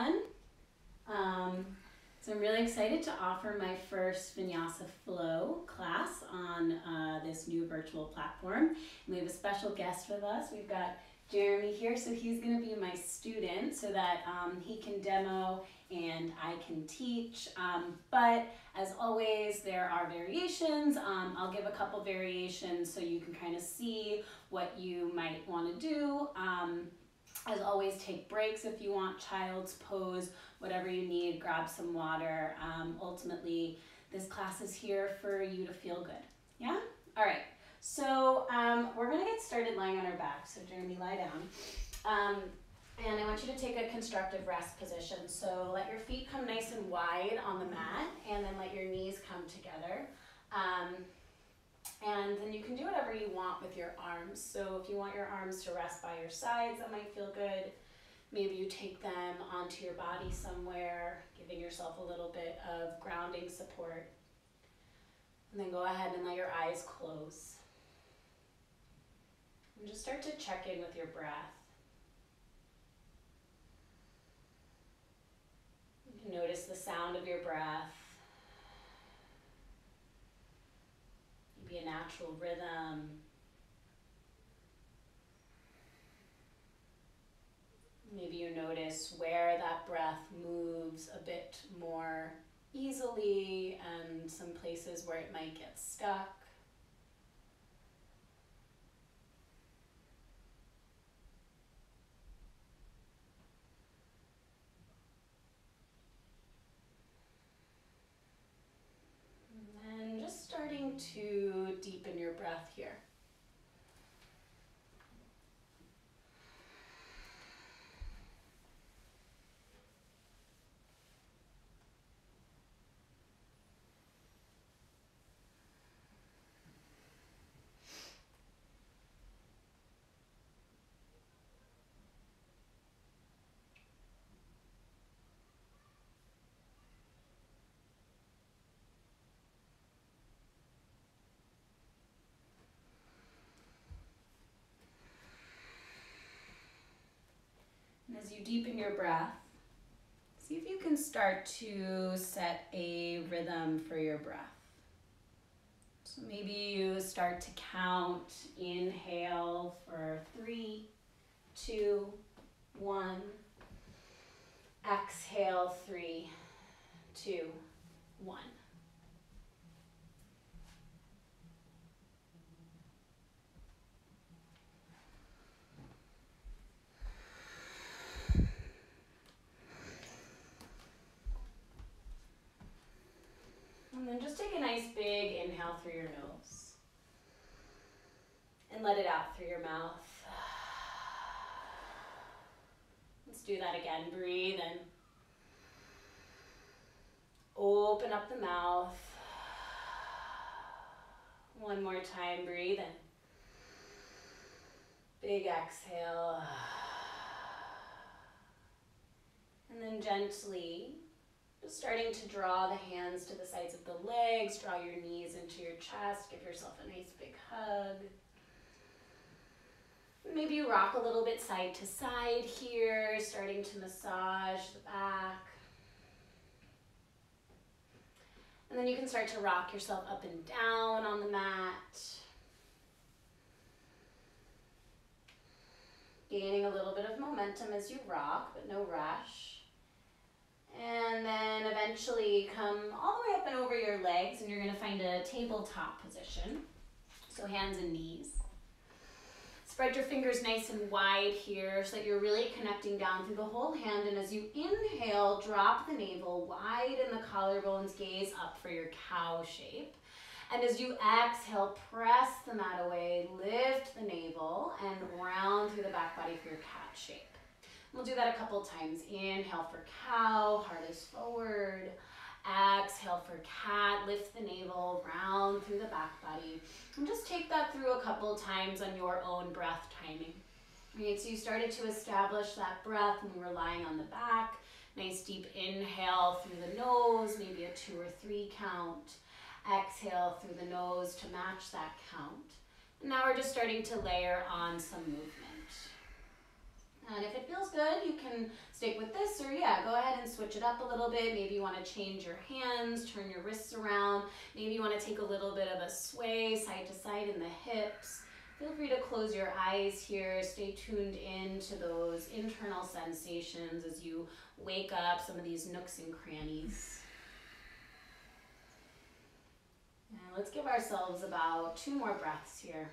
everyone. So I'm really excited to offer my first Vinyasa Flow class on this new virtual platform. And we have a special guest with us. We've got Jeremy here, so he's going to be my student so that he can demo and I can teach. But as always, there are variations. I'll give a couple variations so you can kind of see what you might want to do. As always, take breaks if you want, child's pose, whatever you need, grab some water. Ultimately, this class is here for you to feel good. Yeah? All right. So we're going to get started lying on our back. So Jeremy, lie down. And I want you to take a constructive rest position. So let your feet come nice and wide on the mat, and then let your knees come together. And then you can do whatever you want with your arms. So if you want your arms to rest by your sides, that might feel good. Maybe you take them onto your body somewhere, giving yourself a little bit of grounding support. And then go ahead and let your eyes close. And just start to check in with your breath. You can notice the sound of your breath. Maybe a natural rhythm. Maybe you notice where that breath moves a bit more easily and some places where it might get stuck. And then just starting to deepen your breath here. And as you deepen your breath, see if you can start to set a rhythm for your breath. So maybe you start to count, inhale for 3, 2, 1. Exhale, 3, 2, 1. And then just take a nice big inhale through your nose. And let it out through your mouth. Let's do that again. Breathe in. Open up the mouth. One more time. Breathe in. Big exhale. And then gently, just starting to draw the hands to the sides of the legs, draw your knees into your chest, give yourself a nice big hug. Maybe you rock a little bit side to side here, starting to massage the back. And then you can start to rock yourself up and down on the mat. Gaining a little bit of momentum as you rock, but no rush. And then eventually come all the way up and over your legs, and you're going to find a tabletop position. So hands and knees. Spread your fingers nice and wide here so that you're really connecting down through the whole hand. And as you inhale, drop the navel, widen the collarbones, gaze up for your cow shape. And as you exhale, press the mat away, lift the navel, and round through the back body for your cat shape. We'll do that a couple times. Inhale for cow, heart is forward. Exhale for cat, lift the navel, round through the back body. And just take that through a couple times on your own breath timing. Right, so you started to establish that breath when we were lying on the back. Nice deep inhale through the nose, maybe a 2 or 3 count. Exhale through the nose to match that count. And now we're just starting to layer on some movement. And if it feels good, you can stick with this, or yeah, go ahead and switch it up a little bit. Maybe you want to change your hands, turn your wrists around. Maybe you want to take a little bit of a sway side to side in the hips. Feel free to close your eyes here. Stay tuned in to those internal sensations as you wake up some of these nooks and crannies. And let's give ourselves about 2 more breaths here.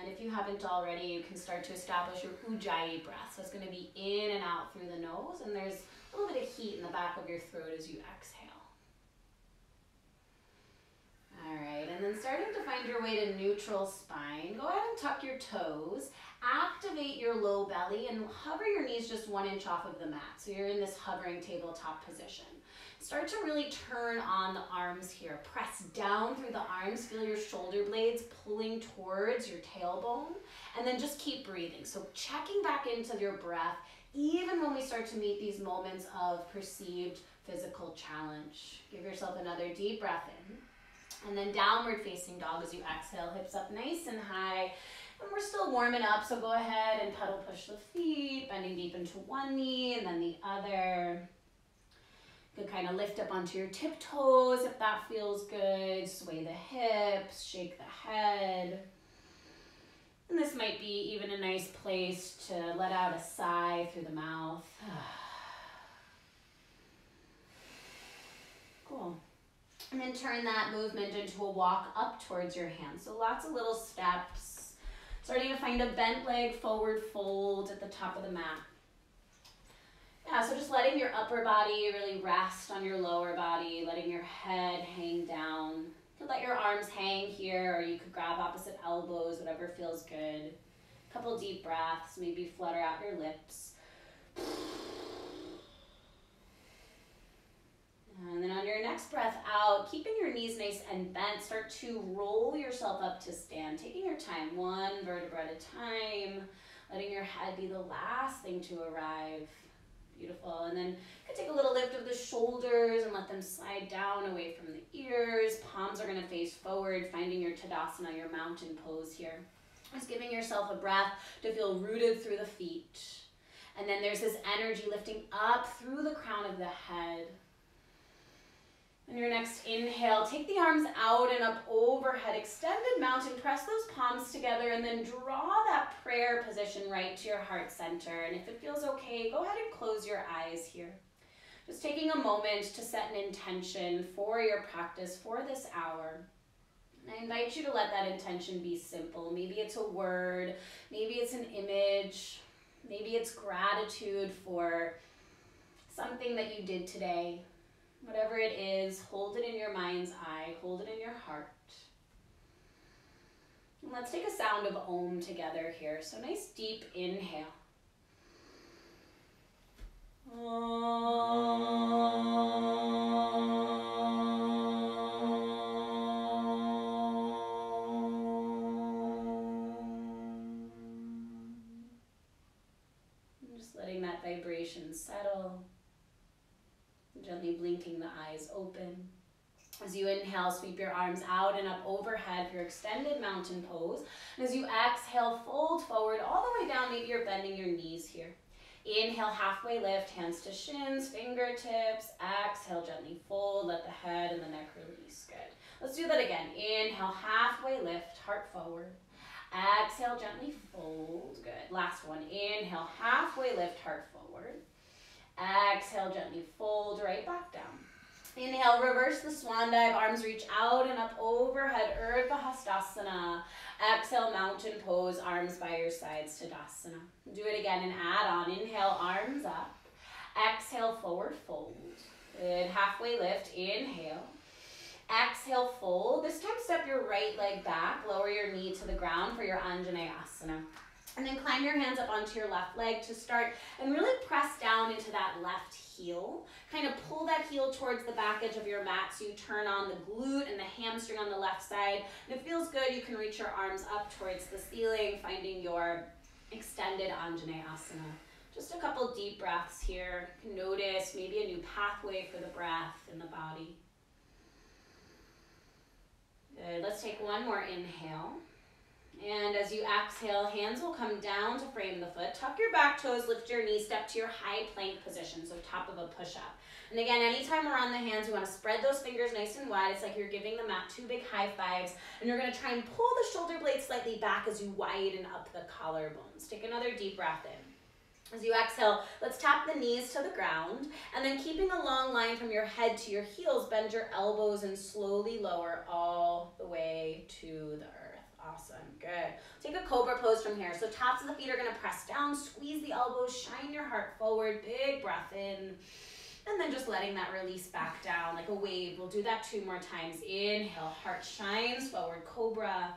And if you haven't already, you can start to establish your Ujjayi breath. So it's going to be in and out through the nose, and there's a little bit of heat in the back of your throat as you exhale. All right, and then starting to find your way to neutral spine, go ahead and tuck your toes, activate your low belly, and hover your knees just 1 inch off of the mat. So you're in this hovering tabletop position. Start to really turn on the arms here. Press down through the arms. Feel your shoulder blades pulling towards your tailbone. And then just keep breathing. So checking back into your breath, even when we start to meet these moments of perceived physical challenge. Give yourself another deep breath in. And then downward facing dog as you exhale. Hips up nice and high. And we're still warming up, so go ahead and pedal push the feet, bending deep into one knee and then the other. You can kind of lift up onto your tiptoes if that feels good. Sway the hips, shake the head. And this might be even a nice place to let out a sigh through the mouth. Cool. And then turn that movement into a walk up towards your hands. So lots of little steps. Starting to find a bent leg forward fold at the top of the mat. Yeah, so just letting your upper body really rest on your lower body, letting your head hang down. You could let your arms hang here, or you could grab opposite elbows, whatever feels good. A couple deep breaths, maybe flutter out your lips. And then on your next breath out, keeping your knees nice and bent, start to roll yourself up to stand, taking your time, 1 vertebra at a time, letting your head be the last thing to arrive. Beautiful. And then you can take a little lift of the shoulders and let them slide down away from the ears. Palms are going to face forward, finding your Tadasana, your mountain pose here. Just giving yourself a breath to feel rooted through the feet. And then there's this energy lifting up through the crown of the head. On your next inhale, take the arms out and up overhead, extended mountain, press those palms together, and then draw that prayer position right to your heart center. And if it feels okay, go ahead and close your eyes here. Just taking a moment to set an intention for your practice for this hour. And I invite you to let that intention be simple. Maybe it's a word, maybe it's an image, maybe it's gratitude for something that you did today. Whatever it is, hold it in your mind's eye, hold it in your heart. And let's take a sound of Om together here. So nice deep inhale. And just letting that vibration settle. Gently blinking the eyes open. As you inhale, sweep your arms out and up overhead for your extended mountain pose. And as you exhale, fold forward all the way down. Maybe you're bending your knees here. Inhale, halfway lift, hands to shins, fingertips. Exhale, gently fold, let the head and the neck release. Good. Let's do that again. Inhale, halfway lift, heart forward. Exhale, gently fold. Good. Last one. Inhale, halfway lift, heart forward. Exhale, gently fold right back down. Inhale, reverse the swan dive, arms reach out and up overhead, Urdhva Hastasana. Exhale, mountain pose, arms by your sides, Tadasana. Do it again and add on. Inhale, arms up. Exhale, forward fold. Good, halfway lift, inhale. Exhale, fold. This time step your right leg back, lower your knee to the ground for your Anjaneyasana. And then climb your hands up onto your left leg to start and really press down into that left heel. Kind of pull that heel towards the back edge of your mat so you turn on the glute and the hamstring on the left side. And if it feels good, you can reach your arms up towards the ceiling, finding your extended Anjaneyasana. Just a couple deep breaths here. You can notice maybe a new pathway for the breath in the body. Good. Let's take one more inhale. And as you exhale, hands will come down to frame the foot. Tuck your back toes, lift your knees, step to your high plank position, so top of a push-up. And again, anytime we're on the hands, you want to spread those fingers nice and wide. It's like you're giving the mat 2 big high fives. And you're going to try and pull the shoulder blades slightly back as you widen up the collarbones. Take another deep breath in. As you exhale, let's tap the knees to the ground. And then keeping a long line from your head to your heels, bend your elbows and slowly lower all the way to the earth. Awesome, good. Take a cobra pose from here. So tops of the feet are gonna press down, squeeze the elbows, shine your heart forward, big breath in. And then just letting that release back down like a wave. We'll do that 2 more times. Inhale, heart shines forward, cobra.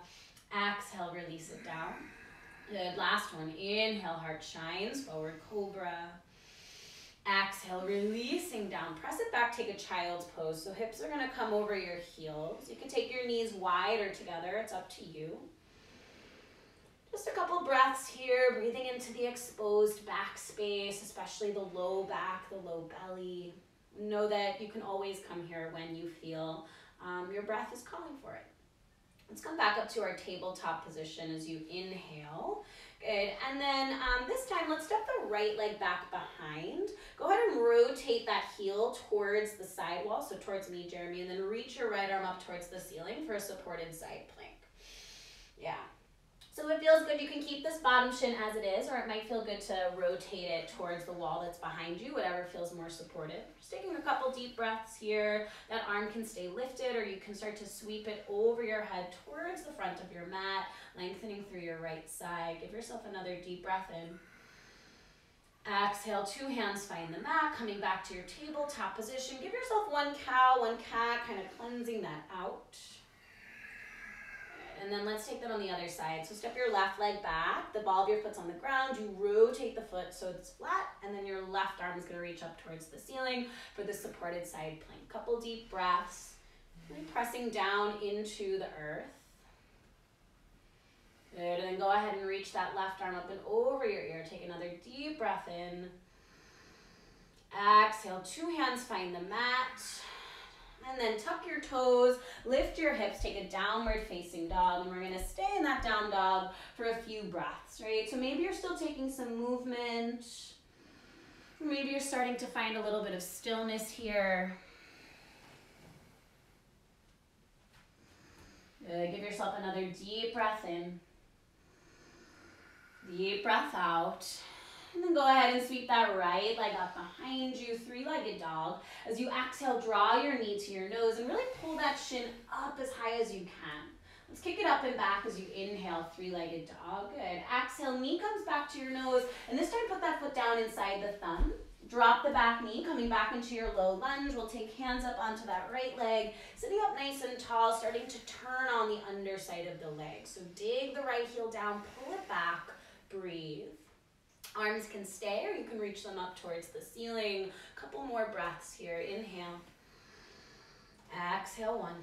Exhale, release it down. Good, last one. Inhale, heart shines forward, cobra. Exhale, releasing down. Press it back, take a child's pose. So hips are gonna come over your heels. You can take your knees wide or together, it's up to you. Just a couple breaths here, breathing into the exposed back space, especially the low back, the low belly. Know that you can always come here when you feel your breath is calling for it. Let's come back up to our tabletop position as you inhale. Good, and then this time let's step the right leg back behind. Go ahead and rotate that heel towards the side wall, so towards me, Jeremy, and then reach your right arm up towards the ceiling for a supported side plank. Yeah. So if it feels good, you can keep this bottom shin as it is, or it might feel good to rotate it towards the wall that's behind you, whatever feels more supportive. Just taking a couple deep breaths here. That arm can stay lifted, or you can start to sweep it over your head towards the front of your mat, lengthening through your right side. Give yourself another deep breath in. Exhale, 2 hands find the mat, coming back to your tabletop position. Give yourself 1 cow, 1 cat, kind of cleansing that out. And then let's take that on the other side. So step your left leg back, the ball of your foot's on the ground, you rotate the foot so it's flat, and then your left arm is gonna reach up towards the ceiling for the supported side plank. Couple deep breaths, really pressing down into the earth. Good, and then go ahead and reach that left arm up and over your ear. Take another deep breath in. Exhale, 2 hands find the mat. And then tuck your toes, lift your hips, take a downward facing dog, and we're gonna stay in that down dog for a few breaths, right? So maybe you're still taking some movement. Maybe you're starting to find a little bit of stillness here. Good, give yourself another deep breath in. Deep breath out. And then go ahead and sweep that right leg up behind you, 3-legged dog. As you exhale, draw your knee to your nose and really pull that shin up as high as you can. Let's kick it up and back as you inhale, 3-legged dog. Good. Exhale, knee comes back to your nose, and this time put that foot down inside the thumb. Drop the back knee, coming back into your low lunge. We'll take hands up onto that right leg, sitting up nice and tall, starting to turn on the underside of the leg. So dig the right heel down, pull it back, breathe. Arms can stay, or you can reach them up towards the ceiling. Couple more breaths here. Inhale. Exhale, 1.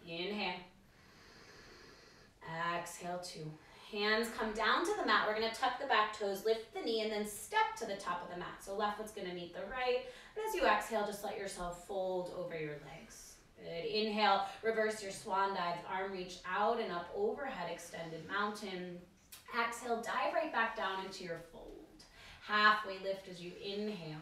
Inhale. Exhale, 2. Hands come down to the mat. We're going to tuck the back toes, lift the knee, and then step to the top of the mat. So left foot's going to meet the right. And as you exhale, just let yourself fold over your legs. Good. Inhale, reverse your swan dive. Arm reach out and up overhead, extended mountain. Exhale, dive right back down into your fold. Halfway lift as you inhale.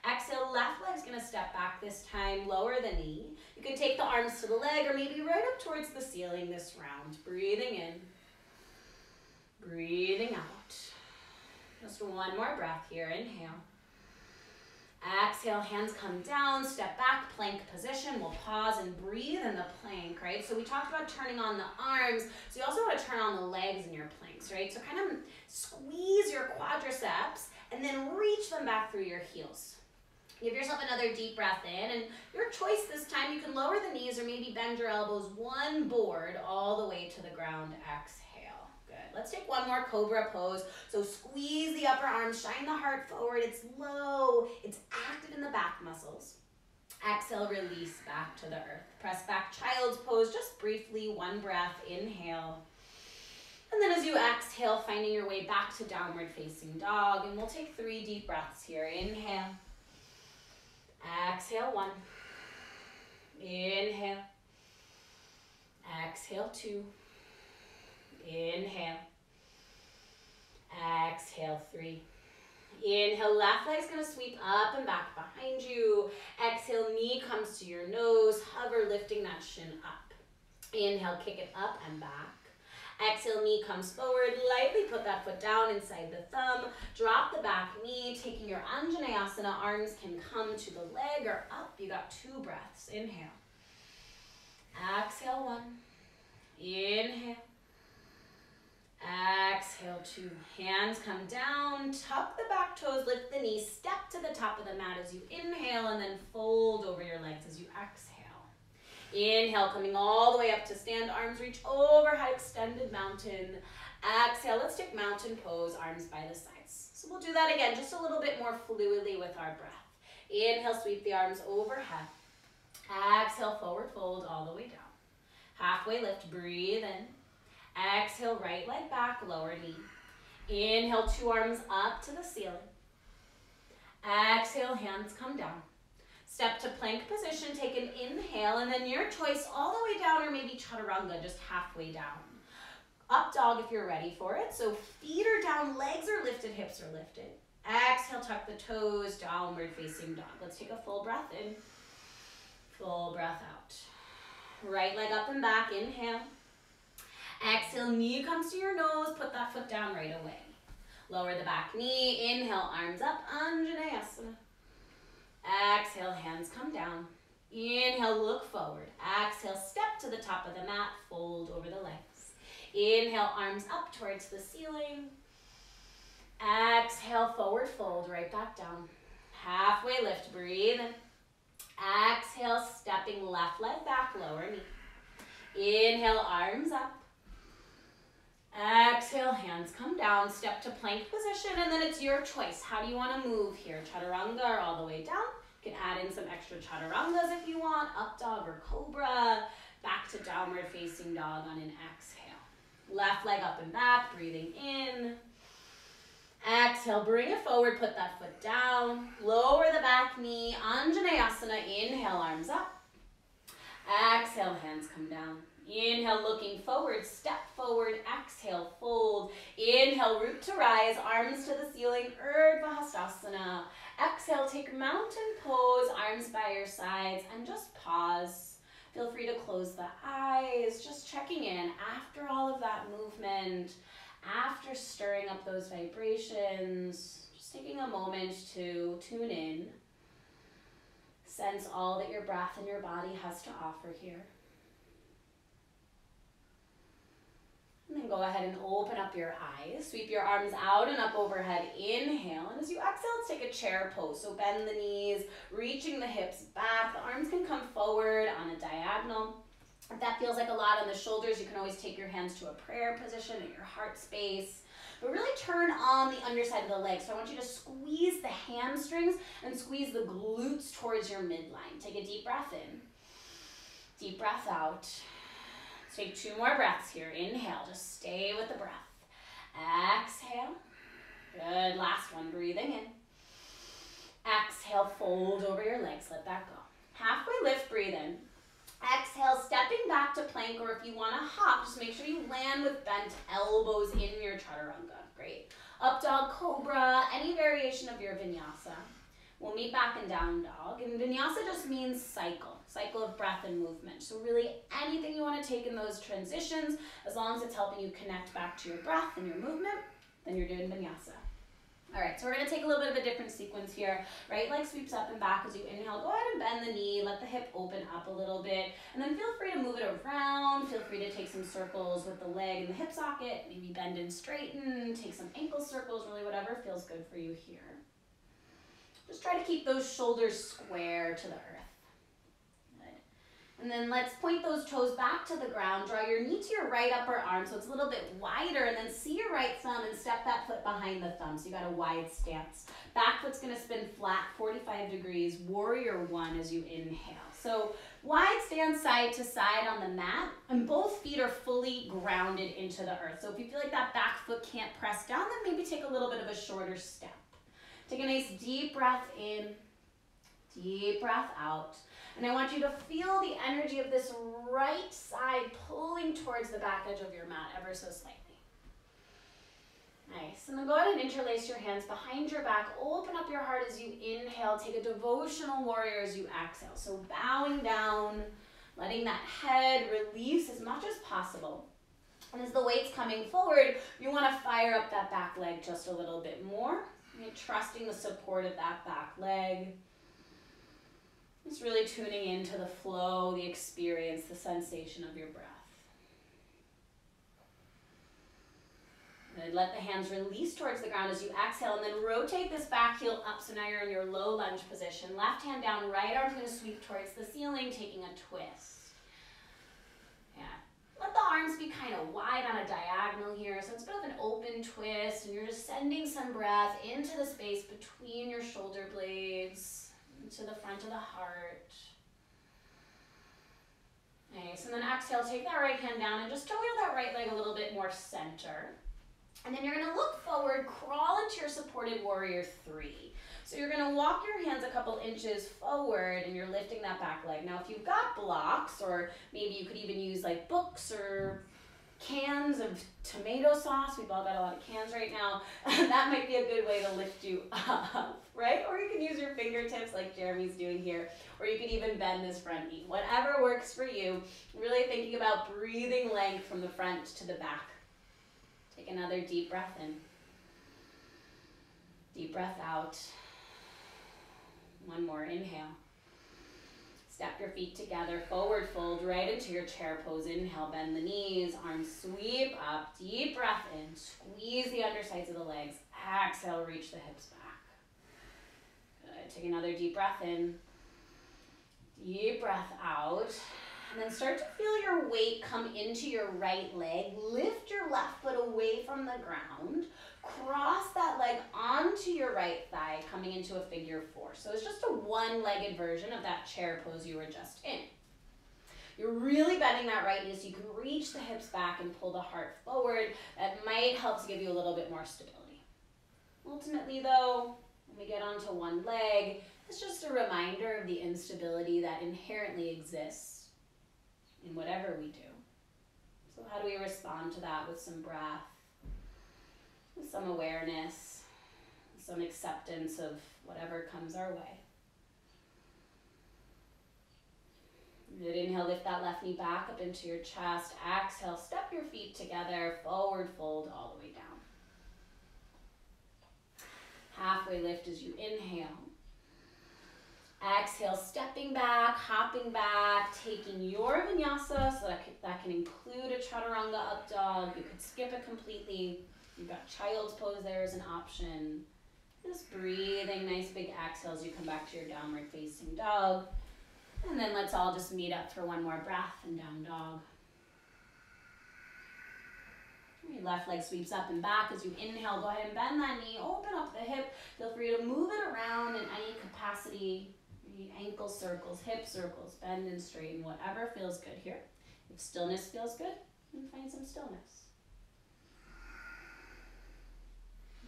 Exhale, left leg's gonna step back this time, lower the knee. You can take the arms to the leg or maybe right up towards the ceiling this round. Breathing in, breathing out. Just 1 more breath here, inhale. Exhale, hands come down, step back, plank position. We'll pause and breathe in the plank, right? So we talked about turning on the arms, so you also want to turn on the legs in your planks, right? So kind of squeeze your quadriceps and then reach them back through your heels. Give yourself another deep breath in, and your choice this time, you can lower the knees or maybe bend your elbows 1 board all the way to the ground. Exhale. Good. Let's take 1 more cobra pose. So squeeze the upper arm, shine the heart forward. It's low, it's active in the back muscles. Exhale, release back to the earth. Press back, child's pose, just briefly, 1 breath, inhale. And then as you exhale, finding your way back to downward facing dog. And we'll take 3 deep breaths here. Inhale. Exhale, 1. Inhale. Exhale, 2. Inhale. Exhale, 3. Inhale, left leg's gonna sweep up and back behind you. Exhale, knee comes to your nose. Hover, lifting that shin up. Inhale, kick it up and back. Exhale, knee comes forward. Lightly put that foot down inside the thumb. Drop the back knee. Taking your Anjaneyasana, arms can come to the leg or up. You got 2 breaths. Inhale. Exhale, 1. Inhale. Exhale, 2. Hands come down. Tuck the back toes. Lift the knees. Step to the top of the mat as you inhale, and then fold over your legs as you exhale. Inhale, coming all the way up to stand. Arms reach overhead, extended mountain. Exhale, let's take mountain pose, arms by the sides. So we'll do that again, just a little bit more fluidly with our breath. Inhale, sweep the arms overhead. Exhale, forward fold all the way down. Halfway lift, breathe in. Exhale, right leg back, lower knee. Inhale, 2 arms up to the ceiling. Exhale, hands come down. Step to plank position, take an inhale, and then your choice all the way down, or maybe chaturanga, just halfway down. Up dog if you're ready for it. So feet are down, legs are lifted, hips are lifted. Exhale, tuck the toes, downward facing dog. Let's take a full breath in, full breath out. Right leg up and back, inhale. Exhale, knee comes to your nose, put that foot down right away. Lower the back knee, inhale, arms up, Anjaneyasana. Exhale, hands come down. Inhale, look forward. Exhale, step to the top of the mat, fold over the legs. Inhale, arms up towards the ceiling. Exhale, forward fold, right back down. Halfway lift, breathe in. Exhale, stepping left leg back, lower knee. Inhale, arms up. Exhale, hands come down, step to plank position, and then it's your choice. How do you want to move here? Chaturanga or all the way down? You can add in some extra chaturangas if you want, up dog or cobra, back to downward facing dog on an exhale. Left leg up and back, breathing in. Exhale, bring it forward, put that foot down, lower the back knee, Anjaneyasana, inhale, arms up. Exhale, hands come down. Inhale, looking forward, step forward, exhale, fold. Inhale, root to rise, arms to the ceiling, Urdhva Hastasana. Exhale, take mountain pose, arms by your sides, and just pause. Feel free to close the eyes, just checking in after all of that movement, after stirring up those vibrations, just taking a moment to tune in. Sense all that your breath and your body has to offer here. And then go ahead and open up your eyes. Sweep your arms out and up overhead. Inhale. And as you exhale, let's take a chair pose. So bend the knees, reaching the hips back. The arms can come forward on a diagonal. If that feels like a lot on the shoulders, you can always take your hands to a prayer position at your heart space. But really turn on the underside of the legs. So I want you to squeeze the hamstrings and squeeze the glutes towards your midline. Take a deep breath in. Deep breath out. Take 2 more breaths here. Inhale, just stay with the breath. Exhale. Good, last one, breathing in. Exhale, fold over your legs, let that go. Halfway lift, breathe in. Exhale, stepping back to plank, or if you want to hop, just make sure you land with bent elbows in your chaturanga. Great. Up dog, cobra, any variation of your vinyasa. We'll meet back in down dog. And vinyasa just means cycle of breath and movement. So really anything you want to take in those transitions, as long as it's helping you connect back to your breath and your movement, then you're doing vinyasa. All right, so we're gonna take a little bit of a different sequence here. Right leg sweeps up and back as you inhale. Go ahead and bend the knee, let the hip open up a little bit, and then feel free to move it around. Feel free to take some circles with the leg and the hip socket, maybe bend and straighten, take some ankle circles, really whatever feels good for you here. Just try to keep those shoulders square to the earth. And then let's point those toes back to the ground. Draw your knee to your right upper arm so it's a little bit wider, and then see your right thumb and step that foot behind the thumb. So you got a wide stance. Back foot's gonna spin flat, 45 degrees, warrior 1 as you inhale. So wide stance side to side on the mat, and both feet are fully grounded into the earth. So if you feel like that back foot can't press down, then maybe take a little bit of a shorter step. Take a nice deep breath in, deep breath out. And I want you to feel the energy of this right side pulling towards the back edge of your mat ever so slightly. Nice. And then go ahead and interlace your hands behind your back. Open up your heart as you inhale. Take a devotional warrior as you exhale. So bowing down, letting that head release as much as possible. And as the weight's coming forward, you want to fire up that back leg just a little bit more. You're trusting the support of that back leg. Just really tuning into the flow, the experience, the sensation of your breath. And let the hands release towards the ground as you exhale, and then rotate this back heel up. So now you're in your low lunge position. Left hand down, right arm's going to sweep towards the ceiling, taking a twist. Yeah. Let the arms be kind of wide on a diagonal here. So it's a bit of an open twist, and you're just sending some breath into the space between your shoulder blades, into the front of the heart. Nice. And then exhale, take that right hand down and just toe wheel that right leg a little bit more center. And then you're going to look forward, crawl into your supported warrior 3. So you're going to walk your hands a couple inches forward and you're lifting that back leg. Now if you've got blocks, or maybe you could even use like books or cans of tomato sauce, we've all got a lot of cans right now, that might be a good way to lift you up, right? Or you can use your fingertips like Jeremy's doing here, or you can even bend this front knee. Whatever works for you, really thinking about breathing length from the front to the back. Take another deep breath in. Deep breath out. One more, inhale. Step your feet together, forward fold right into your chair pose. Inhale, bend the knees, arms sweep up, deep breath in, squeeze the undersides of the legs. Exhale, reach the hips back. Good, take another deep breath in. Deep breath out. And then start to feel your weight come into your right leg. Lift your left foot away from the ground. Cross that leg onto your right thigh, coming into a figure 4. So it's just a one-legged version of that chair pose you were just in. You're really bending that right knee so you can reach the hips back and pull the heart forward. That might help to give you a little bit more stability. Ultimately though, when we get onto one leg, it's just a reminder of the instability that inherently exists in whatever we do. So how do we respond to that with some breath, with some awareness, some acceptance of whatever comes our way? Good, inhale, lift that left knee back up into your chest. Exhale, step your feet together, forward fold all the way down. Halfway lift as you inhale. Exhale, stepping back, hopping back, taking your vinyasa, so that can include a chaturanga up dog. You could skip it completely. You've got child's pose there as an option. Just breathing, nice big exhales. You come back to your downward facing dog. And then let's all just meet up for one more breath and down dog. Your left leg sweeps up and back as you inhale. Go ahead and bend that knee, open up the hip. Feel free to move it around in any capacity. Ankle circles, hip circles, bend and straighten, whatever feels good here. If stillness feels good, then find some stillness.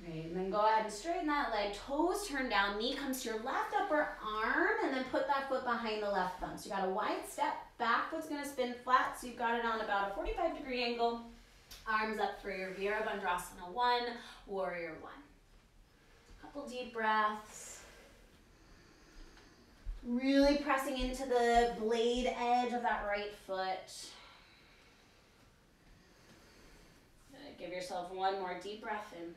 Great, and then go ahead and straighten that leg, toes turn down, knee comes to your left upper arm, and then put that foot behind the left thumb. So you got a wide step, back foot's gonna spin flat, so you've got it on about a 45-degree angle. Arms up for your Virabhadrasana 1, Warrior 1. Couple deep breaths. Really pressing into the blade edge of that right foot. Give yourself one more deep breath in.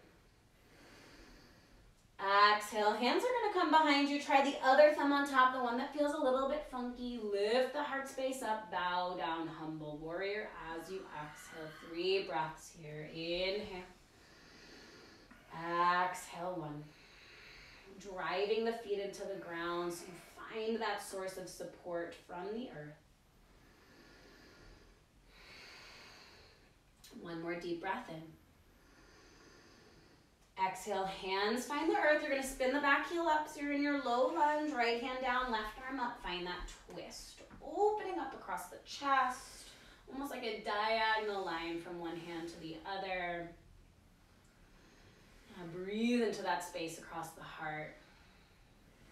Exhale, hands are going to come behind you. Try the other thumb on top, the one that feels a little bit funky. Lift the heart space up, bow down, humble warrior as you exhale. 3 breaths here. Inhale. Exhale, 1. Driving the feet into the ground so you find that source of support from the earth. One more deep breath in. Exhale, hands find the earth. You're going to spin the back heel up so you're in your low lunge. Right hand down, left arm up. Find that twist. Opening up across the chest. Almost like a diagonal line from one hand to the other. Breathe into that space across the heart.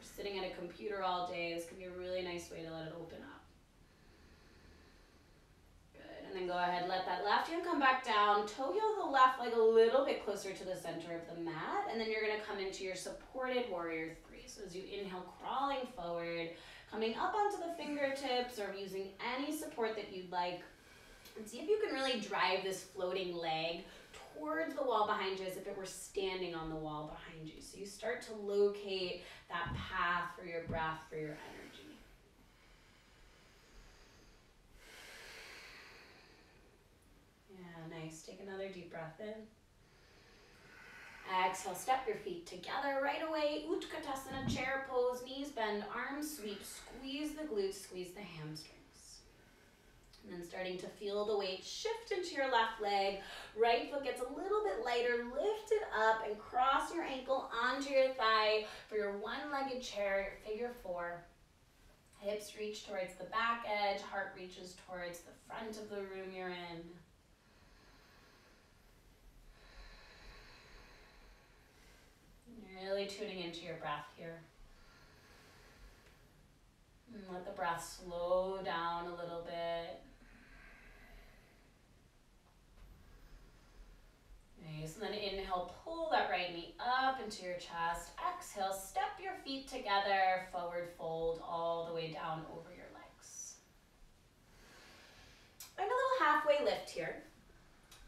Sitting at a computer all day, this can be a really nice way to let it open up. Good, And then go ahead, let that left hand come back down. Toe heel the left leg a little bit closer to the center of the mat. And then you're gonna come into your supported warrior three. So as you inhale, crawling forward, coming up onto the fingertips or using any support that you'd like. And see if you can really drive this floating leg towards the wall behind you as if it were standing on the wall behind you. So you start to locate that path for your breath, for your energy. Yeah, nice. Take another deep breath in. Exhale, step your feet together right away. Utkatasana, chair pose, knees bend, arms sweep, squeeze the glutes, squeeze the hamstrings. And then starting to feel the weight shift into your left leg. Right foot gets a little bit lighter. Lift it up and cross your ankle onto your thigh for your one-legged chair, your figure four. Hips reach towards the back edge. Heart reaches towards the front of the room you're in. Really tuning into your breath here. And let the breath slow down a little bit. Nice, and then inhale, pull that right knee up into your chest. Exhale, step your feet together, forward fold all the way down over your legs. Find a little halfway lift here.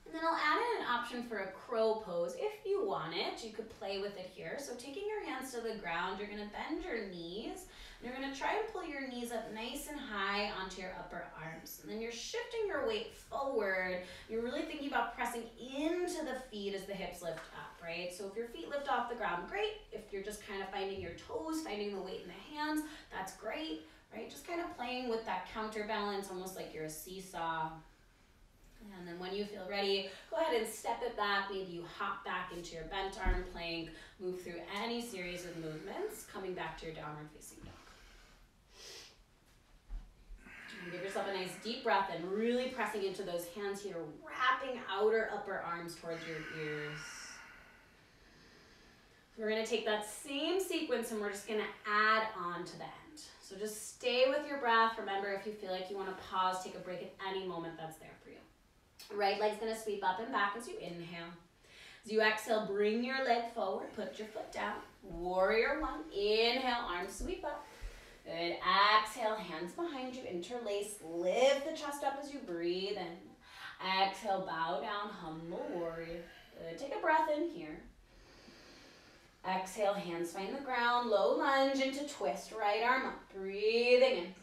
And then I'll add in an option for a crow pose. If you want it, you could play with it here. So taking your hands to the ground, you're gonna bend your knees. And you're gonna try and pull your knees up nice and high onto your upper arms. And then you're shifting your weight forward. You're really thinking about pressing into the feet as the hips lift up, right? So if your feet lift off the ground, great. If you're just kind of finding your toes, finding the weight in the hands, that's great, right? Just kind of playing with that counterbalance, almost like you're a seesaw. And then when you feel ready, go ahead and step it back. Maybe you hop back into your bent arm plank, move through any series of movements, coming back to your downward facing dog. And give yourself a nice deep breath and really pressing into those hands here, wrapping outer upper arms towards your ears. We're gonna take that same sequence and we're just gonna add on to the end. So just stay with your breath. Remember, if you feel like you wanna pause, take a break at any moment, that's there for you. Right leg's gonna sweep up and back as you inhale. As you exhale, bring your leg forward, put your foot down. Warrior one, inhale, arms sweep up. Good, exhale, hands behind you, interlace, lift the chest up as you breathe in. Exhale, bow down, humble warrior. Good, take a breath in here. Exhale, hands find the ground, low lunge into twist, right arm up, breathing in.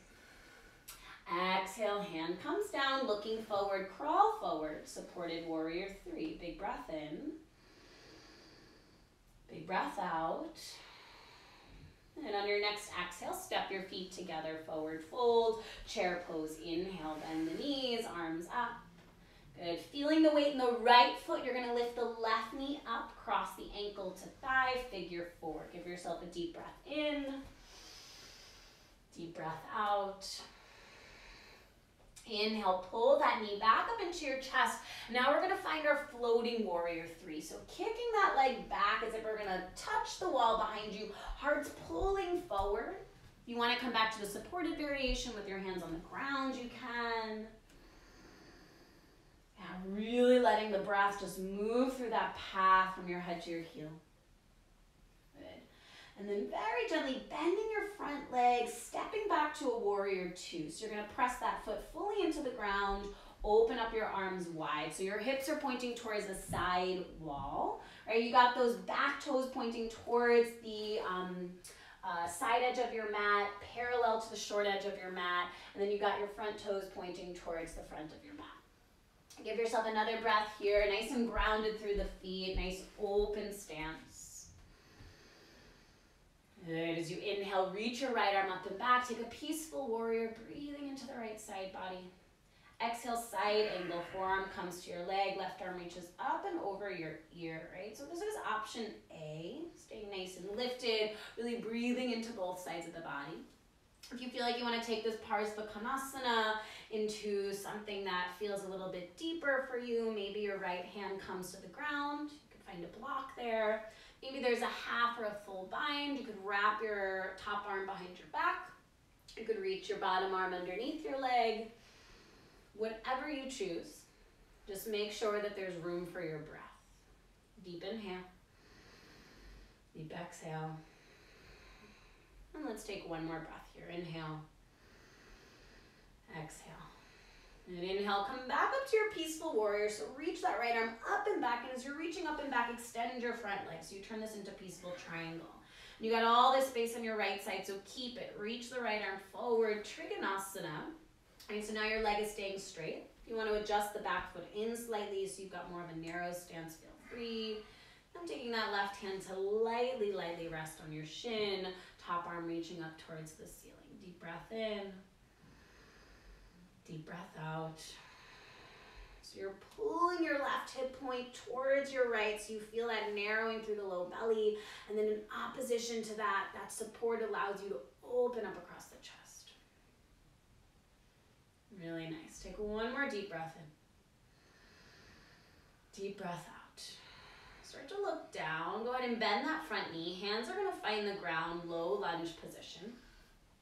Exhale, hand comes down, looking forward, crawl forward, supported warrior three. Big breath in. Big breath out. And on your next exhale, step your feet together, forward fold, chair pose, inhale, bend the knees, arms up. Good, feeling the weight in the right foot, you're gonna lift the left knee up, cross the ankle to thigh, figure four. Give yourself a deep breath in, deep breath out. Inhale, pull that knee back up into your chest. Now we're gonna find our floating warrior three. So kicking that leg back as if we're gonna touch the wall behind you. Heart's pulling forward. If you wanna come back to the supported variation with your hands on the ground, you can. Yeah, really letting the breath just move through that path from your head to your heel. And then very gently bending your front leg, stepping back to a warrior two. So you're gonna press that foot fully into the ground, open up your arms wide. So your hips are pointing towards the side wall, right? You got those back toes pointing towards the side edge of your mat, parallel to the short edge of your mat. And then you got your front toes pointing towards the front of your mat. Give yourself another breath here, nice and grounded through the feet, nice open stance. Good, as you inhale, reach your right arm up and back, take a peaceful warrior, breathing into the right side body. Exhale, side angle, forearm comes to your leg, left arm reaches up and over your ear, right? So this is option A, staying nice and lifted, really breathing into both sides of the body. If you feel like you want to take this Parsvakonasana into something that feels a little bit deeper for you, maybe your right hand comes to the ground, you could find a block there. Maybe there's a half or a full bind. You could wrap your top arm behind your back. You could reach your bottom arm underneath your leg. Whatever you choose, just make sure that there's room for your breath. Deep inhale. Deep exhale. And let's take one more breath here. Inhale. Exhale. And inhale, come back up to your peaceful warrior. So reach that right arm up and back. And as you're reaching up and back, extend your front leg. So you turn this into peaceful triangle. And you got all this space on your right side, so keep it. Reach the right arm forward, Trikonasana. All right, so now your leg is staying straight. If you want to adjust the back foot in slightly so you've got more of a narrow stance, feel free. I'm taking that left hand to lightly rest on your shin. Top arm reaching up towards the ceiling. Deep breath in. Deep breath out. So you're pulling your left hip point towards your right so you feel that narrowing through the low belly. And then in opposition to that, that support allows you to open up across the chest. Really nice. Take one more deep breath in. Deep breath out. Start to look down. Go ahead and bend that front knee. Hands are going to find the ground, low lunge position.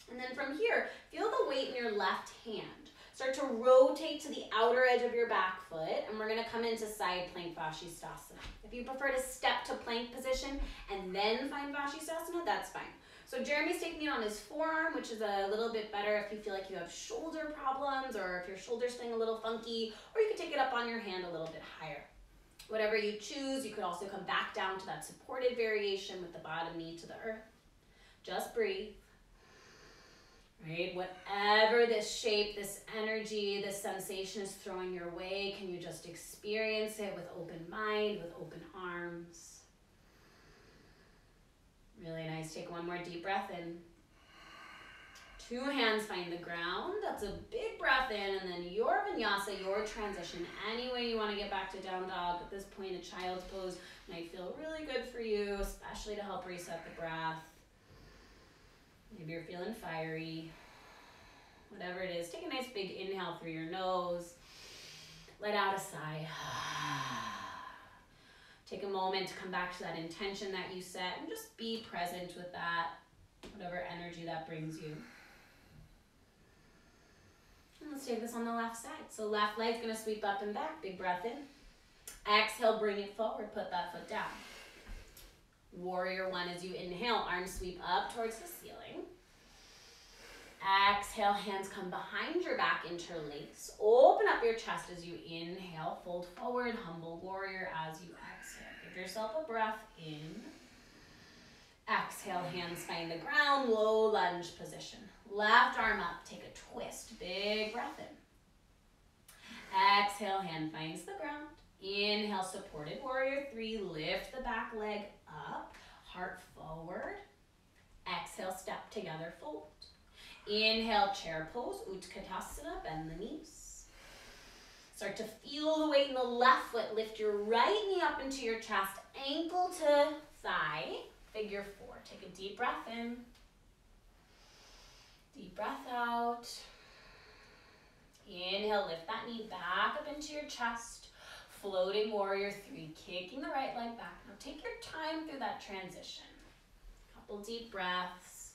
And then from here, feel the weight in your left hand. Start to rotate to the outer edge of your back foot, and we're gonna come into side plank Vashisthasana. If you prefer to step to plank position and then find Vashisthasana, that's fine. So Jeremy's taking it on his forearm, which is a little bit better if you feel like you have shoulder problems or if your shoulder's staying a little funky, or you can take it up on your hand a little bit higher. Whatever you choose, you could also come back down to that supported variation with the bottom knee to the earth. Just breathe. Right, whatever this shape, this energy, this sensation is throwing your way, can you just experience it with open mind, with open arms? Really nice. Take one more deep breath in. Two hands find the ground. That's a big breath in, and then your vinyasa, your transition, any way you want to get back to down dog. At this point, a child's pose might feel really good for you, especially to help reset the breath. Maybe you're feeling fiery. Whatever it is, take a nice big inhale through your nose. Let out a sigh. Take a moment to come back to that intention that you set and just be present with that, whatever energy that brings you. And let's take this on the left side. So left leg's gonna sweep up and back. Big breath in. Exhale, bring it forward. Put that foot down. Warrior one as you inhale, arms sweep up towards the ceiling. Exhale, hands come behind your back, interlace. Open up your chest as you inhale, fold forward, humble warrior as you exhale. Give yourself a breath in. Exhale, hands find the ground, low lunge position. Left arm up, take a twist, big breath in. Exhale, hand finds the ground. Inhale, supported warrior three, lift the back leg up, heart forward. Exhale, step together, fold. Inhale, chair pose, Utkatasana, bend the knees. Start to feel the weight in the left foot. Lift your right knee up into your chest, ankle to thigh, figure four. Take a deep breath in. Deep breath out. Inhale, lift that knee back up into your chest. Floating warrior three, kicking the right leg back. Now take your time through that transition. Couple deep breaths.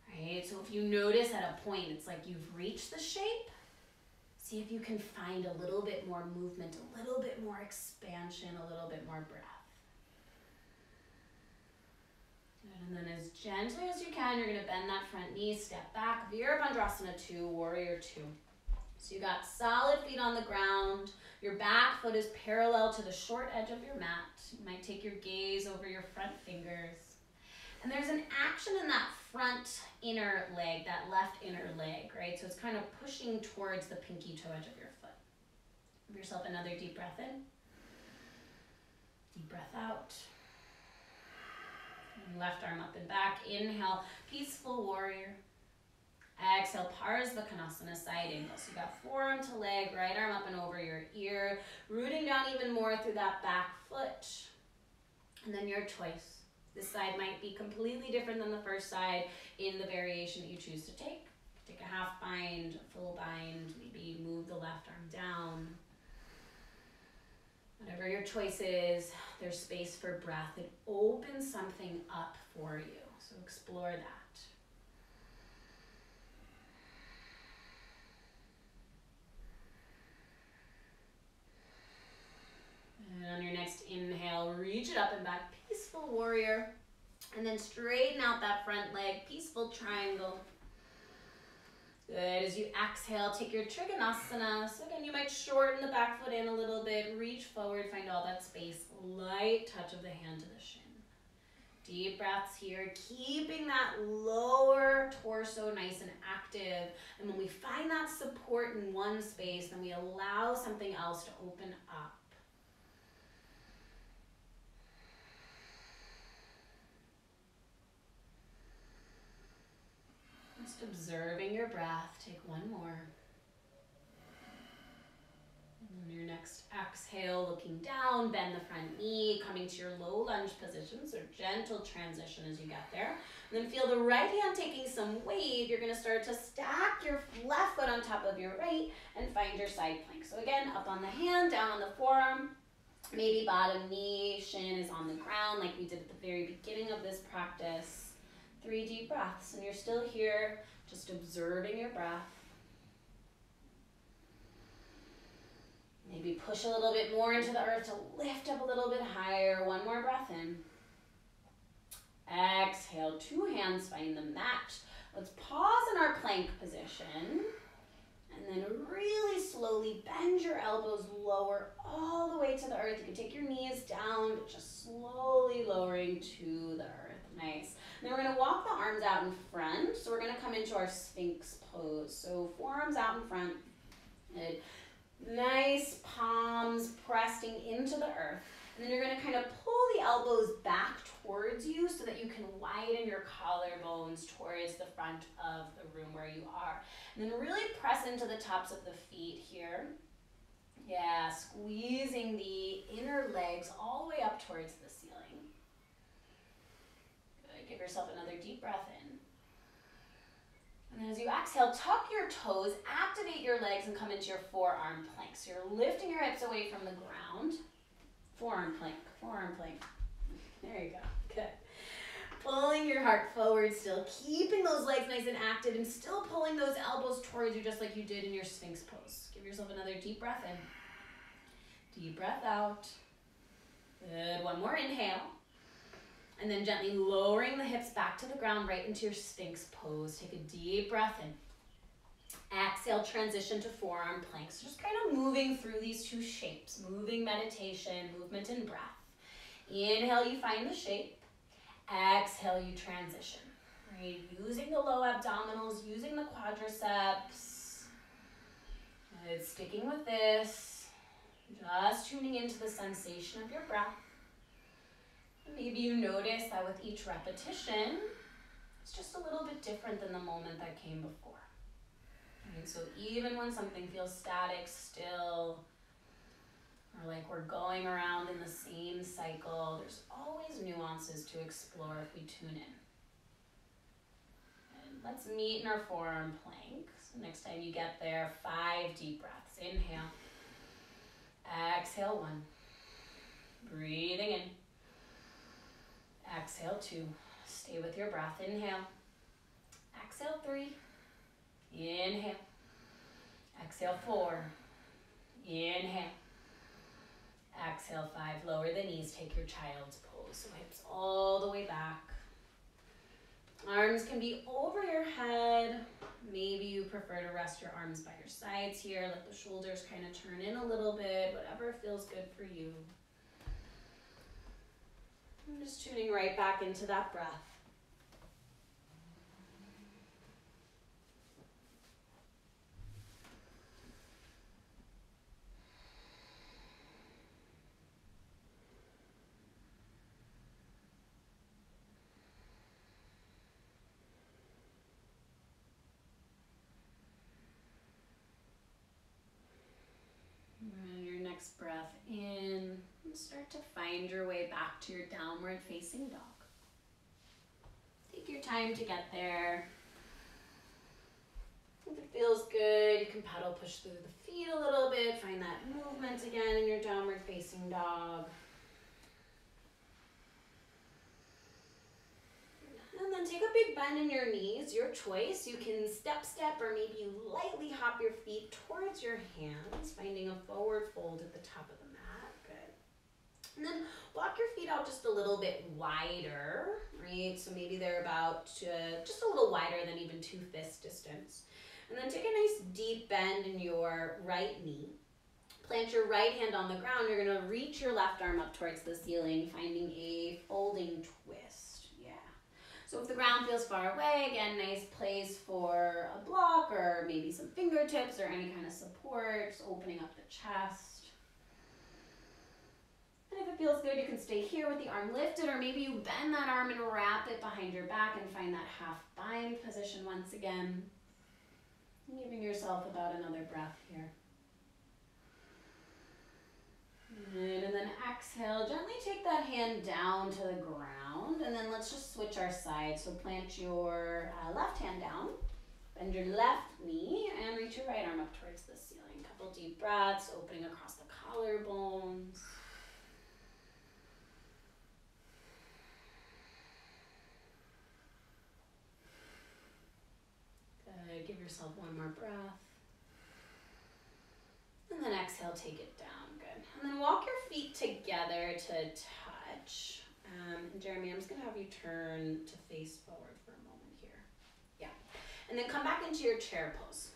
Right, so if you notice at a point, it's like you've reached the shape, see if you can find a little bit more movement, a little bit more expansion, a little bit more breath. Good, and then as gently as you can, you're gonna bend that front knee, step back, Virabhadrasana 2, warrior 2. So you got solid feet on the ground, your back foot is parallel to the short edge of your mat. You might take your gaze over your front fingers. And there's an action in that front inner leg, that left inner leg, right? So it's kind of pushing towards the pinky toe edge of your foot. Give yourself another deep breath in. Deep breath out. And left arm up and back. Inhale, peaceful warrior. Exhale, Parsvakonasana, side angle. So you got forearm to leg, right arm up and over your ear, rooting down even more through that back foot. And then your choice. This side might be completely different than the first side in the variation that you choose to take. Take a half bind, full bind, maybe move the left arm down. Whatever your choice is, there's space for breath. It opens something up for you, so explore that. And on your next inhale, reach it up and back, peaceful warrior. And then straighten out that front leg, peaceful triangle. Good, as you exhale, take your Trikonasana. So again, you might shorten the back foot in a little bit, reach forward, find all that space, light touch of the hand to the shin. Deep breaths here, keeping that lower torso nice and active. And when we find that support in one space, then we allow something else to open up. Just observing your breath. Take one more. And your next exhale, looking down, bend the front knee, coming to your low lunge position, so gentle transition as you get there. And then feel the right hand taking some weight. You're going to start to stack your left foot on top of your right and find your side plank. So again, up on the hand, down on the forearm, maybe bottom knee, shin is on the ground like we did at the very beginning of this practice. 3 deep breaths, and you're still here, just observing your breath. Maybe push a little bit more into the earth to lift up a little bit higher. One more breath in. Exhale, 2 hands find the mat. Let's pause in our plank position. And then really slowly bend your elbows lower all the way to the earth. You can take your knees down, but just slowly lowering to the earth. Nice. Then we're going to walk the arms out in front. So we're going to come into our Sphinx pose. So forearms out in front. Good. Nice palms pressing into the earth. And then you're going to kind of pull the elbows back towards you so that you can widen your collarbones towards the front of the room where you are. And then really press into the tops of the feet here. Yeah, squeezing the inner legs all the way up towards the ceiling. Good. Give yourself another deep breath in. And then as you exhale, tuck your toes, activate your legs, and come into your forearm plank. So you're lifting your hips away from the ground. Forearm plank, forearm plank. There you go, good. Pulling your heart forward still, keeping those legs nice and active, and still pulling those elbows towards you just like you did in your Sphinx pose. Give yourself another deep breath in. Deep breath out. Good, one more inhale. And then gently lowering the hips back to the ground right into your Sphinx pose. Take a deep breath in. Exhale, transition to forearm plank. So just kind of moving through these 2 shapes. Moving meditation, movement and breath. Inhale, you find the shape. Exhale, you transition. Right? Using the low abdominals, using the quadriceps. Good. Sticking with this. Just tuning into the sensation of your breath. Maybe you notice that with each repetition, it's just a little bit different than the moment that came before. Right? So even when something feels static, still, or like we're going around in the same cycle, there's always nuances to explore if we tune in. And let's meet in our forearm plank. So next time you get there, 5 deep breaths. Inhale. Exhale, 1. Breathing in. Exhale, 2. Stay with your breath. Inhale. Exhale, 3. Inhale. Exhale, 4. Inhale. Exhale, 5. Lower the knees. Take your child's pose. So hips all the way back. Arms can be over your head. Maybe you prefer to rest your arms by your sides here. Let the shoulders kind of turn in a little bit. Whatever feels good for you. I'm just tuning right back into that breath. And your next breath in. Start to find your way back to your downward facing dog. Take your time to get there. If it feels good, you can pedal push through the feet a little bit. Find that movement again in your downward facing dog. And then take a big bend in your knees, your choice. You can step, or maybe you lightly hop your feet towards your hands, finding a forward fold at the top of the mat. Good. walk your feet out just a little bit wider, right? So maybe they're about just a little wider than even 2 fist distance. And then take a nice deep bend in your right knee. Plant your right hand on the ground. You're gonna reach your left arm up towards the ceiling, finding a folding twist. Yeah. So if the ground feels far away, again, nice place for a block or maybe some fingertips or any kind of support, just opening up the chest. And if it feels good, you can stay here with the arm lifted, or maybe you bend that arm and wrap it behind your back and find that half bind position once again. Giving yourself about another breath here. Good, and then exhale, gently take that hand down to the ground, and then let's just switch our sides. So plant your left hand down, bend your left knee, and reach your right arm up towards the ceiling. Couple deep breaths, opening across the collarbones. Good, give yourself one more breath. And then exhale, take it down. Good. And then walk your feet together to touch. And Jeremy, I'm just going to have you turn to face forward for a moment here. Yeah. And then come back into your chair pose.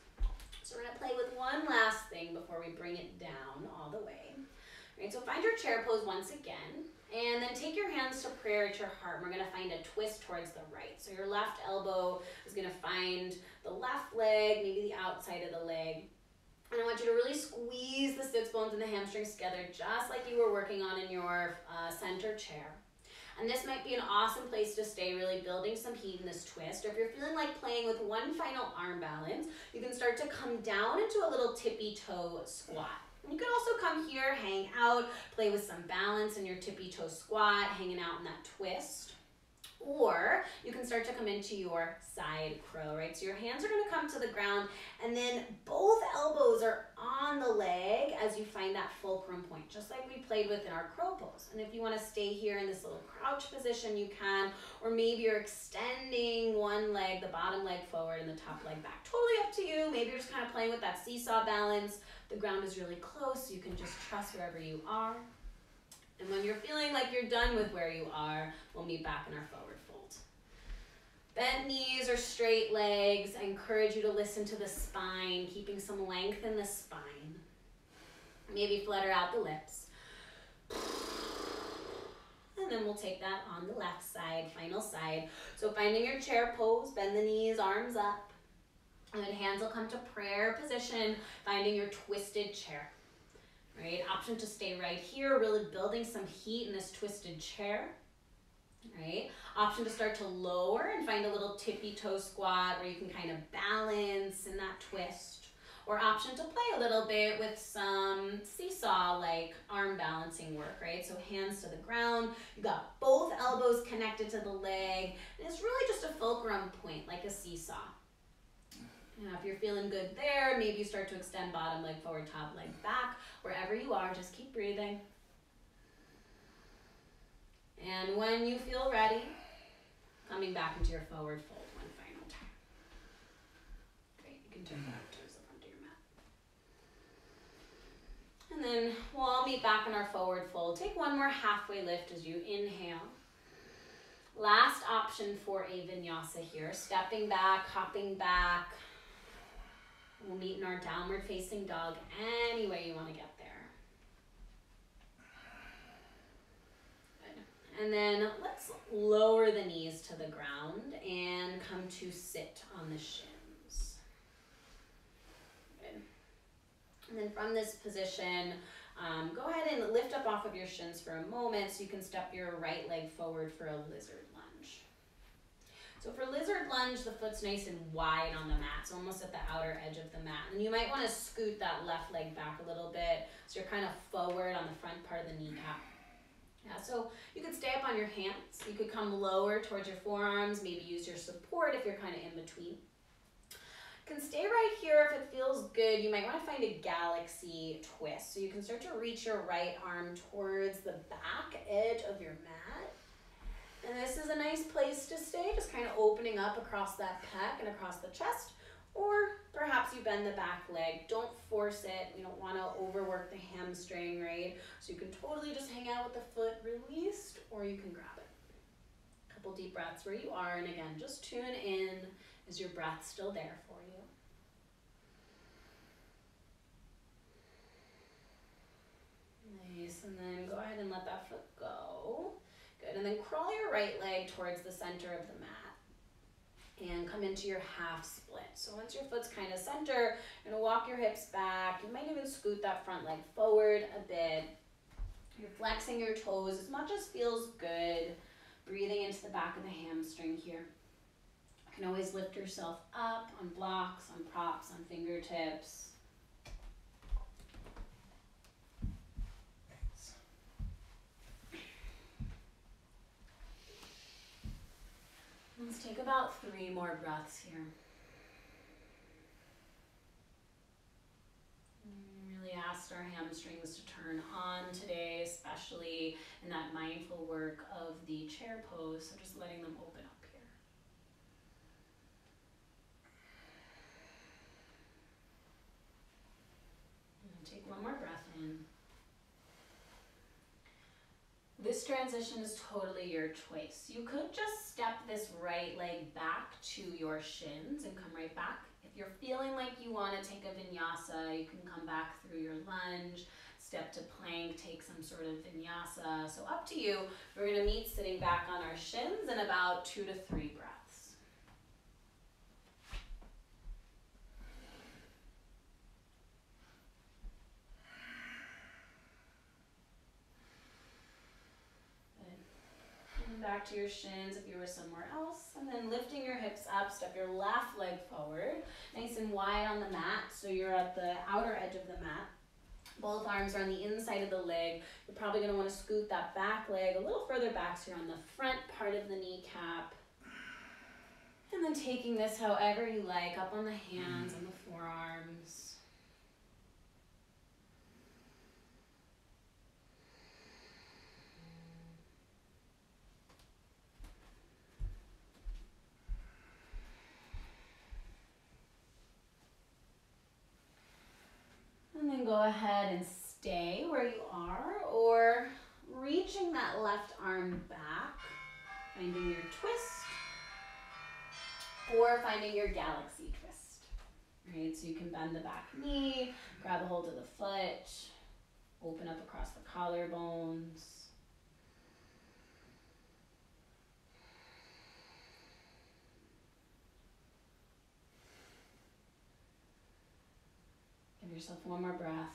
So we're going to play with one last thing before we bring it down all the way. All right, so find your chair pose once again. And then take your hands to prayer at your heart. We're going to find a twist towards the right. So your left elbow is going to find the left leg, maybe the outside of the leg. And I want you to really squeeze the sits bones and the hamstrings together, just like you were working on in your center chair. And this might be an awesome place to stay, really building some heat in this twist. Or if you're feeling like playing with one final arm balance, you can start to come down into a little tippy toe squat. You can also come here, hang out, play with some balance in your tippy toe squat, hanging out in that twist. Or you can start to come into your side crow, right? So your hands are going to come to the ground, and then both elbows are on the leg as you find that fulcrum point, just like we played with in our crow pose. And if you want to stay here in this little crouch position, you can, or maybe you're extending one leg, the bottom leg forward and the top leg back. Totally up to you. Maybe you're just kind of playing with that seesaw balance. The ground is really close, so you can just trust wherever you are. And when you're feeling like you're done with where you are, we'll meet back in our forward fold. Bent knees or straight legs. I encourage you to listen to the spine, keeping some length in the spine. Maybe flutter out the lips. And then we'll take that on the left side, final side. So finding your chair pose, bend the knees, arms up. And then hands will come to prayer position, finding your twisted chair. Right, option to stay right here, really building some heat in this twisted chair. Right, option to start to lower and find a little tippy toe squat where you can kind of balance in that twist. Or option to play a little bit with some seesaw like arm balancing work, right? So hands to the ground, you got both elbows connected to the leg, and it's really just a fulcrum point like a seesaw. Now, if you're feeling good there, maybe you start to extend bottom leg forward, top leg back. Wherever you are, just keep breathing. And when you feel ready, coming back into your forward fold one final time. Great, you can turn back towards the front of your mat. And then we'll all meet back in our forward fold. Take one more halfway lift as you inhale. Last option for a vinyasa here, stepping back, hopping back. We'll meet in our downward facing dog any way you want to get there. Good. And then let's lower the knees to the ground and come to sit on the shins. Good. And then from this position, go ahead and lift up off of your shins for a moment so you can step your right leg forward for a lizard lunge. So for lizard lunge, the foot's nice and wide on the mat, so almost at the outer edge of the mat. And you might want to scoot that left leg back a little bit so you're kind of forward on the front part of the kneecap. Yeah, so you could stay up on your hands. You could come lower towards your forearms, maybe use your support if you're kind of in between. You can stay right here if it feels good. You might want to find a galaxy twist. So you can start to reach your right arm towards the back edge of your mat. And this is a nice place to stay, just kind of opening up across that pec and across the chest. Or perhaps you bend the back leg. Don't force it. You don't want to overwork the hamstring, right? So you can totally just hang out with the foot, release or you can grab it. A couple deep breaths where you are, and again, just tune in. Is your breath still there for you? Nice, and then go ahead and let that foot go. Good, and then crawl your right leg towards the center of the mat and come into your half split. So once your foot's kind of center, you're gonna walk your hips back. You might even scoot that front leg forward a bit. You're flexing your toes as much as feels good. Breathing into the back of the hamstring here. You can always lift yourself up on blocks, on props, on fingertips. Let's take about 3 more breaths here. Really asked our hamstrings to turn on today, especially in that mindful work of the chair pose, so just letting them open up here. And take 1 more breath in. This transition is totally your choice. You could just step this right leg back to your shins and come right back. If you're feeling like you want to take a vinyasa, you can come back through your lunge, step to plank, take some sort of vinyasa. So up to you. We're going to meet sitting back on our shins in about 2 to 3 breaths. Back to your shins if you were somewhere else, and then lifting your hips up, step your left leg forward, nice and wide on the mat, so you're at the outer edge of the mat. Both arms are on the inside of the leg. You're probably going to want to scoot that back leg a little further back so you're on the front part of the kneecap. And then taking this however you like, up on the hands and the forearms. And then go ahead and stay where you are, or reaching that left arm back, finding your twist, or finding your galaxy twist. Right, so you can bend the back knee, grab a hold of the foot, open up across the collarbones. Give yourself 1 more breath.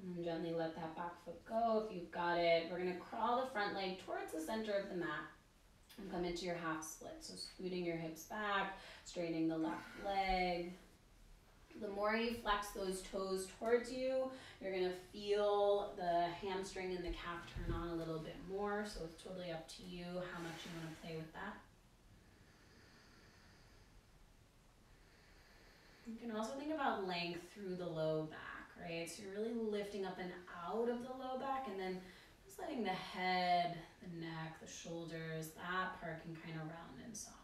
And then gently let that back foot go if you've got it. We're going to crawl the front leg towards the center of the mat and come into your half split. So scooting your hips back, straightening the left leg. The more you flex those toes towards you, you're going to feel the hamstring and the calf turn on a little bit more. So it's totally up to you how much you want to play with that. You can also think about length through the low back, right? So you're really lifting up and out of the low back, and then just letting the head, the neck, the shoulders, that part can kind of round and soften.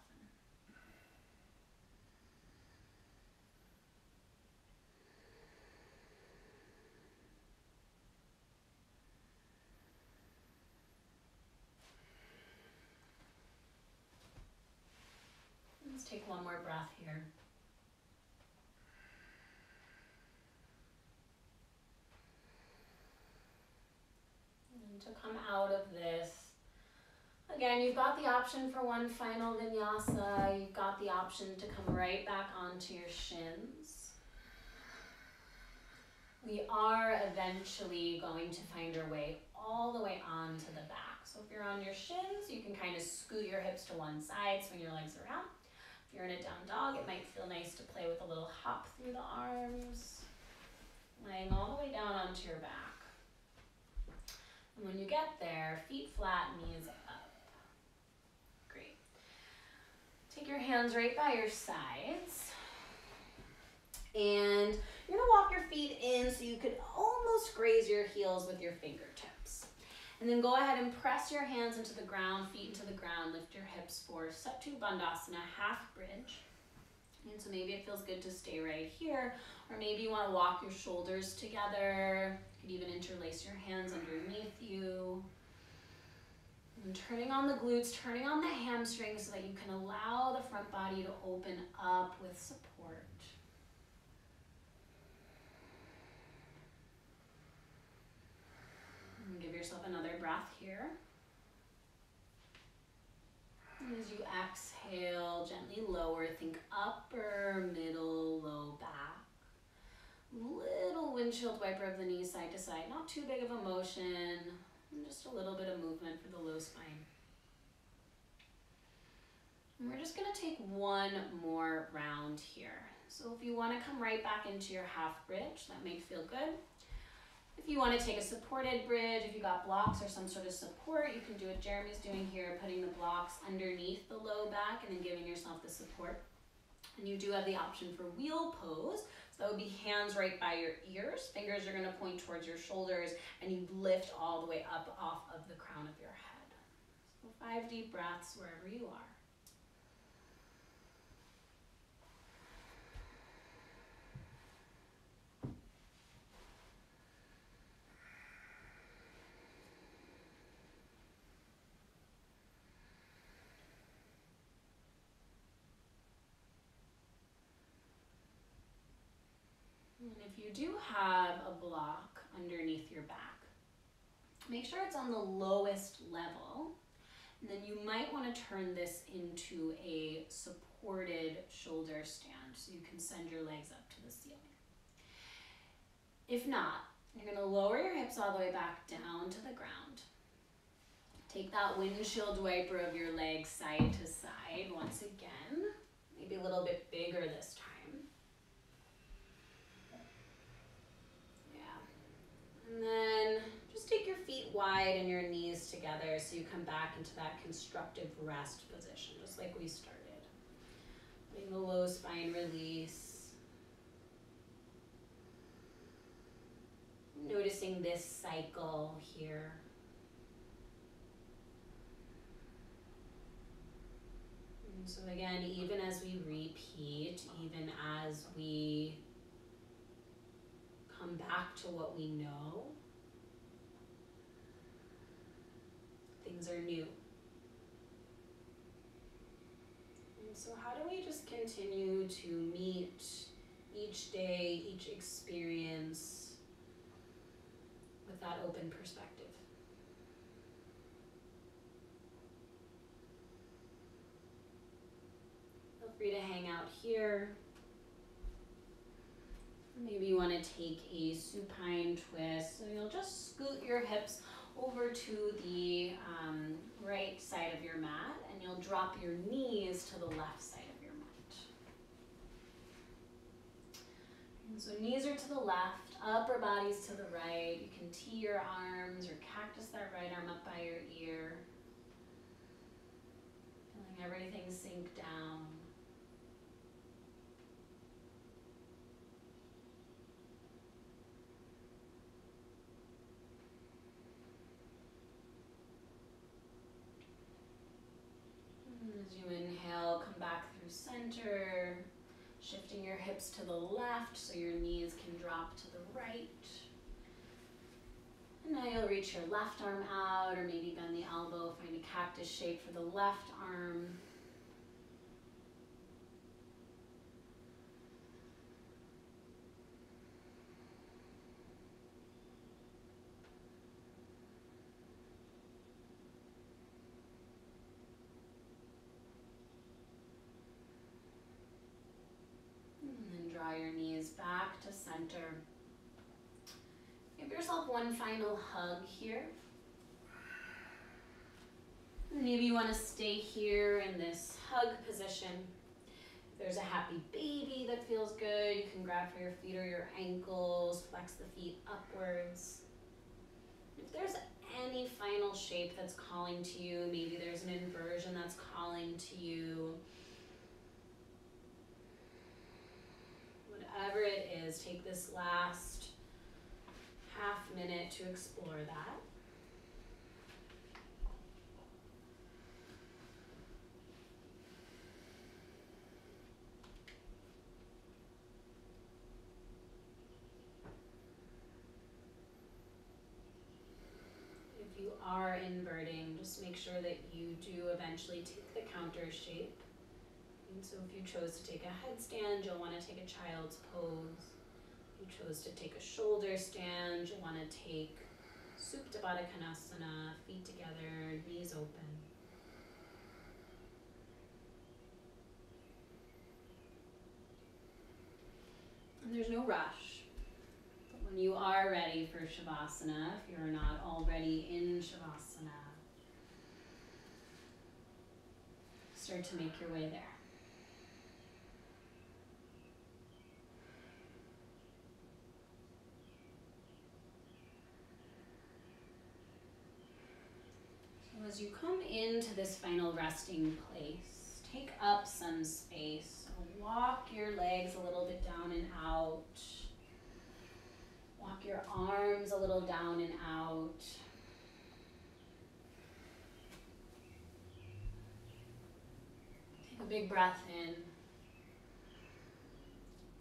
Let's take 1 more breath here. To come out of this. Again, you've got the option for 1 final vinyasa. You've got the option to come right back onto your shins. We are eventually going to find our way all the way onto the back. So if you're on your shins, you can kind of scoot your hips to one side, swing your legs around. If you're in a down dog, it might feel nice to play with a little hop through the arms, laying all the way down onto your back. And when you get there, feet flat, knees up. Great. Take your hands right by your sides. And you're gonna walk your feet in so you could almost graze your heels with your fingertips. And then go ahead and press your hands into the ground, feet into the ground, lift your hips for Sattu Bandhasana, half bridge. And so maybe it feels good to stay right here, or maybe you wanna walk your shoulders together. You could even interlace your hands underneath you. And turning on the glutes, turning on the hamstrings so that you can allow the front body to open up with support. And give yourself another breath here. And as you exhale, gently lower, think upper, middle, low back. Little windshield wiper of the knees side to side, not too big of a motion, and just a little bit of movement for the low spine. And we're just gonna take one more round here. So if you wanna come right back into your half bridge, that may feel good. If you wanna take a supported bridge, if you got blocks or some sort of support, you can do what Jeremy's doing here, putting the blocks underneath the low back and then giving yourself the support. And you do have the option for wheel pose. So that would be hands right by your ears. Fingers are gonna point towards your shoulders and you lift all the way up off of the crown of your head. So 5 deep breaths wherever you are. And if you do have a block underneath your back, make sure it's on the lowest level. And then you might want to turn this into a supported shoulder stand so you can send your legs up to the ceiling. If not, you're going to lower your hips all the way back down to the ground. Take that windshield wiper of your legs side to side once again, maybe a little bit bigger this time. And then just take your feet wide and your knees together so you come back into that constructive rest position, just like we started. Letting the low spine release. Noticing this cycle here. And so again, even as we repeat, even as we come back to what we know, things are new. And so how do we just continue to meet each day, each experience with that open perspective? Feel free to hang out here. Maybe you want to take a supine twist. So you'll just scoot your hips over to the right side of your mat and you'll drop your knees to the left side of your mat. And so knees are to the left, upper body's to the right. You can tee your arms or cactus that right arm up by your ear. Feeling everything sink down. As you inhale, come back through center, shifting your hips to the left so your knees can drop to the right. And now you'll reach your left arm out or maybe bend the elbow, find a cactus shape for the left arm. Draw your knees back to center. Give yourself one final hug here. Maybe you want to stay here in this hug position. If there's a happy baby that feels good, you can grab for your feet or your ankles, flex the feet upwards. If there's any final shape that's calling to you, maybe there's an inversion that's calling to you, whatever it is, take this last half minute to explore that. you are inverting, just make sure that you do eventually take the counter shape. And so if you chose to take a headstand, you'll want to take a child's pose. If you chose to take a shoulder stand, you'll want to take Supta Baddha Konasana, feet together, knees open. And there's no rush. But when you are ready for Shavasana, if you're not already in Shavasana, start to make your way there. So as you come into this final resting place, take up some space. So walk your legs a little bit down and out. Walk your arms a little down and out. Take a big breath in.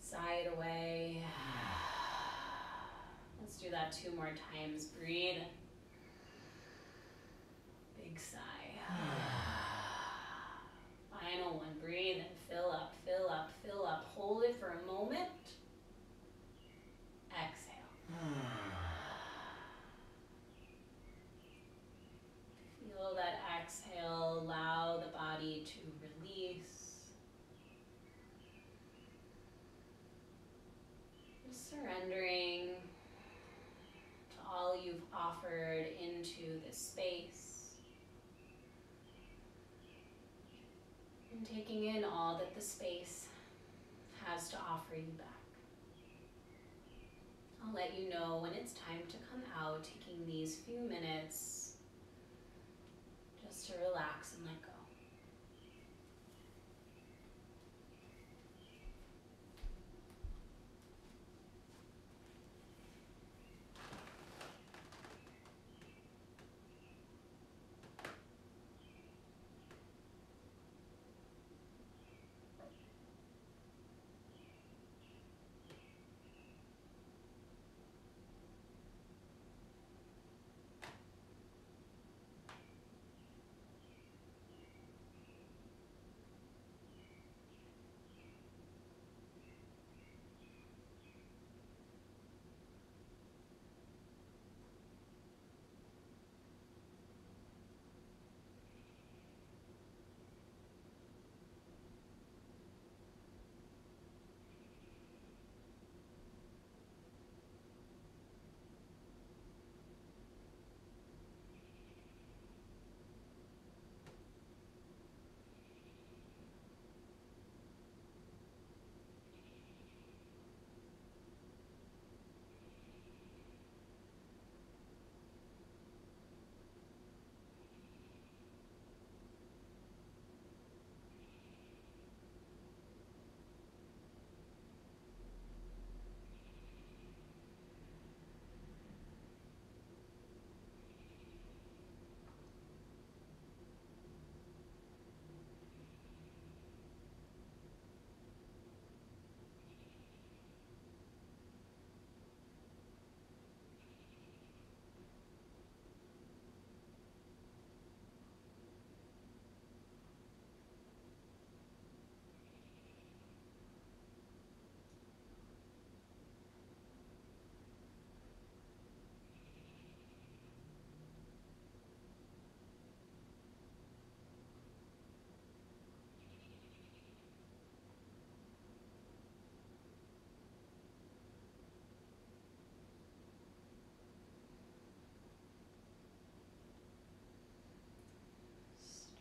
Sigh it away. Let's do that 2 more times. Breathe. Big sigh. Final one. Breathe and fill up, fill up, fill up. Hold it for a moment. Exhale. Feel that exhale. Allow the body to release. Just surrendering to all you've offered into this space. And taking in all that the space has to offer you back. I'll let you know when it's time to come out, taking these few minutes just to relax and let go.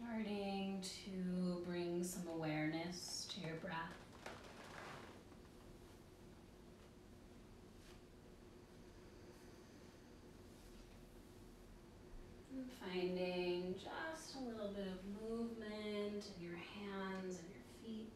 Starting to bring some awareness to your breath. And finding just a little bit of movement in your hands and your feet.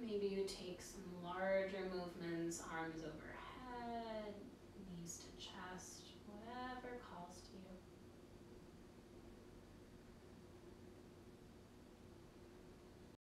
Maybe you take some larger movements, arms overhead, knees to chest, whatever